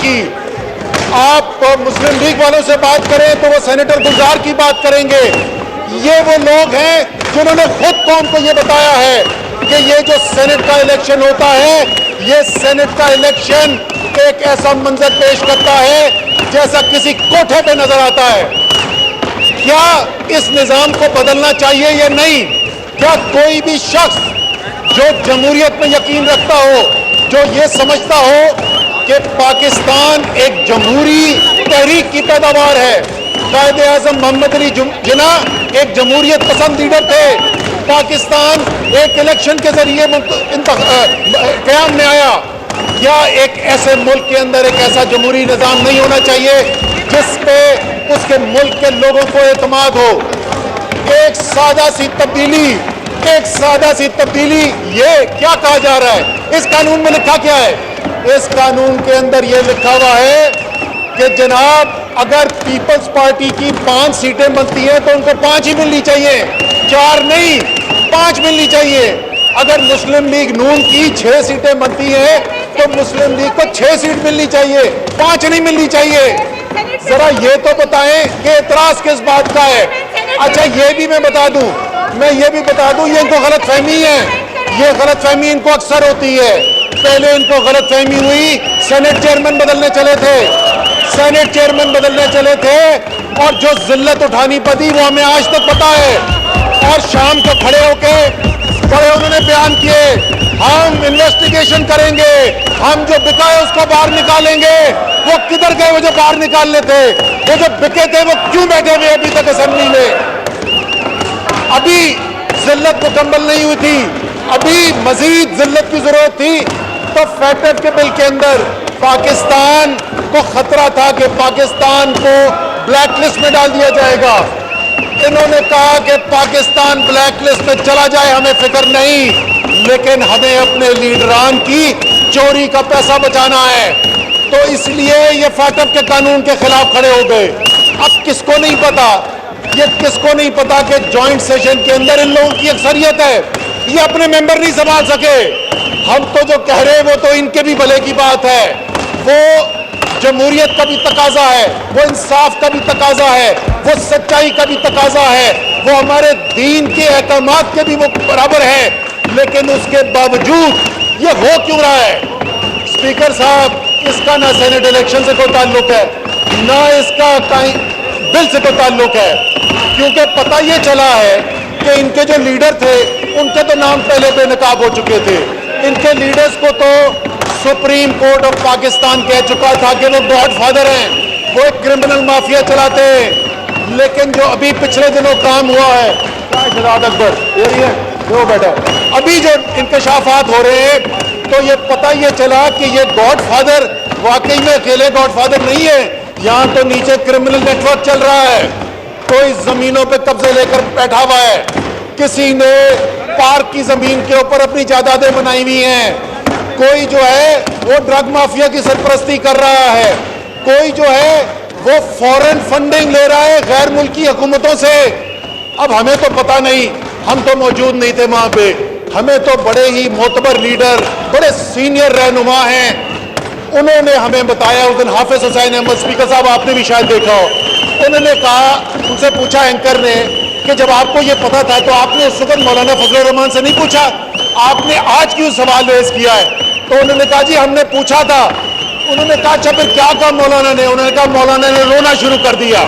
کی. آپ مسلم لیگ والوں سے بات کریں تو وہ سینیٹر گلزار کی بات کریں گے. یہ وہ لوگ ہیں جنہوں نے خود قوم کو یہ بتایا ہے کہ یہ جو سینٹ کا الیکشن ہوتا ہے, یہ سینٹ کا الیکشن ایک ایسا منظر پیش کرتا ہے جیسا کسی کوٹھے پہ نظر آتا ہے. کیا اس نظام کو بدلنا چاہیے یا نہیں؟ کیا کوئی بھی شخص جو جمہوریت میں یقین رکھتا ہو, جو یہ سمجھتا ہو کہ پاکستان ایک جمہوری تحریک کی پیداوار ہے, قائد اعظم محمد علی جناح ایک جمہوریت پسند لیڈر تھے, پاکستان ایک الیکشن کے ذریعے قیام میں آیا, کیا ایک ایسے ملک کے اندر ایک ایسا جمہوری نظام نہیں ہونا چاہیے جس پہ اس کے ملک کے لوگوں کو اعتماد ہو؟ ایک سادہ سی تبدیلی یہ کیا کہا جا رہا ہے؟ اس قانون میں لکھا کیا ہے؟ اس قانون کے اندر یہ لکھا ہوا ہے کہ جناب اگر پیپلز پارٹی کی 5 سیٹیں بنتی ہیں تو ان کو 5 ہی ملنی چاہیے, 4 نہیں 5 ملنی چاہیے. اگر مسلم لیگ نون کی 6 سیٹیں بنتی ہیں تو مسلم لیگ کو 6 سیٹ ملنی چاہیے, 5 نہیں ملنی چاہیے. ذرا یہ تو بتائیں کہ اعتراض کس بات کا ہے؟ اچھا یہ بھی میں بتا دوں یہ ان کو غلط فہمی ہے. یہ غلط فہمی ان کو اکثر ہوتی ہے. پہلے ان کو غلط فہمی ہوئی, سینٹ چیئرمین بدلنے چلے تھے اور جو ذلت اٹھانی پڑی وہ ہمیں آج تک پتا ہے. اور شام کو کھڑے ہو کے بڑے انہوں نے بیان کیے, ہم انویسٹیگیشن کریں گے, ہم جو بکا ہے اس کو باہر نکالیں گے. وہ کدھر گئے وہ جو باہر نکالنے تھے؟ وہ جو بکے تھے وہ کیوں بیٹھے ہوئے ابھی تک اسمبلی میں؟ ابھی ذلت مکمل نہیں ہوئی تھی, ابھی مزید ذلت کی ضرورت تھی. تو فیٹر کے بل کے اندر پاکستان کو خطرہ تھا کہ پاکستان کو بلیک لسٹ میں ڈال دیا جائے گا. انہوں نے کہا کہ پاکستان بلیک لسٹ میں چلا جائے ہمیں فکر نہیں, لیکن ہمیں اپنے لیڈران کی چوری کا پیسہ بچانا ہے. تو اس لیے یہ فاٹف کے قانون کے خلاف کھڑے ہو گئے. اب کس کو نہیں پتا کہ جوائنٹ سیشن کے اندر ان لوگوں کی اکثریت ہے, یہ اپنے ممبر نہیں سنبھال سکے. ہم تو جو کہہ رہے وہ تو ان کے بھی بھلے کی بات ہے, وہ جمہوریت کا بھی تقاضا ہے, وہ انصاف کا بھی تقاضا ہے, وہ سچائی کا بھی تقاضا ہے, وہ ہمارے دین کے احکامات کے بھی وہ برابر ہے. لیکن اس کے باوجود یہ ہو کیوں رہا ہے؟ اسپیکر صاحب, اس کا نہ سینٹ الیکشن سے کوئی تعلق ہے, نہ اس کا بل سے کوئی تعلق ہے. کیونکہ پتہ یہ چلا ہے کہ ان کے جو لیڈر تھے ان کے تو نام پہلے بے نقاب ہو چکے تھے. ان کے لیڈرز کو تو سپریم کورٹ آف پاکستان کہہ چکا تھا کہ وہ گاڈ فادر ہیں, وہ ایک کرمنل مافیا چلاتے ہیں. لیکن جو ابھی پچھلے دنوں کام ہوا ہے, شہزاد اکبر وہ بیٹھا, ابھی جو انکشافات ہو رہے ہیں تو یہ پتہ یہ چلا کہ یہ گاڈ فادر واقعی میں اکیلے گاڈ فادر نہیں ہے. یہاں تو نیچے کرمنل نیٹ ورک چل رہا ہے, کوئی زمینوں پہ قبضے لے کر بیٹھا ہوا ہے, کسی نے پارک کی زمین کے اوپر اپنی جائیدادیں بنائی ہوئی ہیں, کوئی جو ہے وہ ڈرگ مافیا کی سرپرستی کر رہا ہے, کوئی جو ہے وہ فورن فنڈنگ لے رہا ہے غیر ملکی حکومتوں سے. اب ہمیں تو پتہ نہیں, ہم تو موجود نہیں تھے وہاں پہ, ہمیں تو بڑے ہی معتبر لیڈر, بڑے سینئر رہنما ہیں, انہوں نے ہمیں بتایا. اس دن حافظ حسین احمد, اسپیکر صاحب آپ نے بھی شاید دیکھا ہو, انہوں نے کہا, ان سے پوچھا اینکر نے کہ جب آپ کو یہ پتا تھا تو آپ نے اس وقت مولانا فضل الرحمان سے نہیں پوچھا, آپ نے آج کیوں سوال ریز کیا ہے؟ تو انہوں نے کہا جی ہم نے پوچھا تھا. انہوں نے کہا اچھا پھر کیا کہا مولانا نے؟ انہوں نے کہا مولانا نے رونا شروع کر دیا.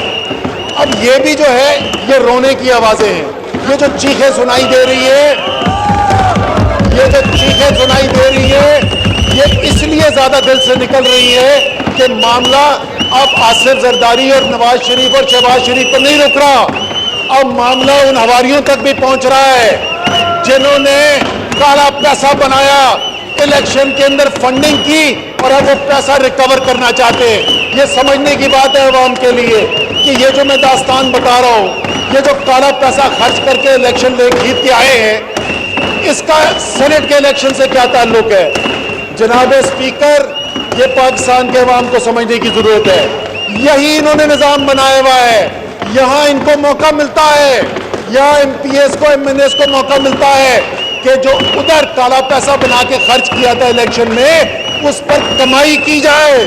اب یہ بھی جو ہے یہ رونے کی آوازیں ہیں, یہ جو چیخیں سنائی دے رہی ہے, یہ اس لیے زیادہ دل سے نکل رہی ہے کہ معاملہ اب آصف زرداری اور نواز شریف اور شہباز شریف پر نہیں رک رہا, اب معاملہ ان حواریوں تک بھی پہنچ رہا ہے جنہوں نے کالا پیسہ بنایا, الیکشن کے اندر فنڈنگ کی اور اب وہ پیسہ ریکور کرنا چاہتے ہیں. یہ سمجھنے کی بات ہے عوام کے لیے کہ یہ جو میں داستان بتا رہا ہوں, یہ جو کالا پیسہ خرچ کر کے الیکشن لے جیت کے آئے ہیں, اس کا سینٹ کے الیکشن سے کیا تعلق ہے؟ جناب اسپیکر, یہ پاکستان کے عوام کو سمجھنے کی ضرورت ہے. یہی انہوں نے نظام بنایا ہوا ہے, یہاں ان کو موقع ملتا ہے, یہاں ایم پی ایس کو, ایم این ایس کو موقع ملتا ہے کہ جو ادھر کالا پیسہ بنا کے خرچ کیا تھا الیکشن میں, اس پر کمائی کی جائے.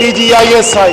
DGISI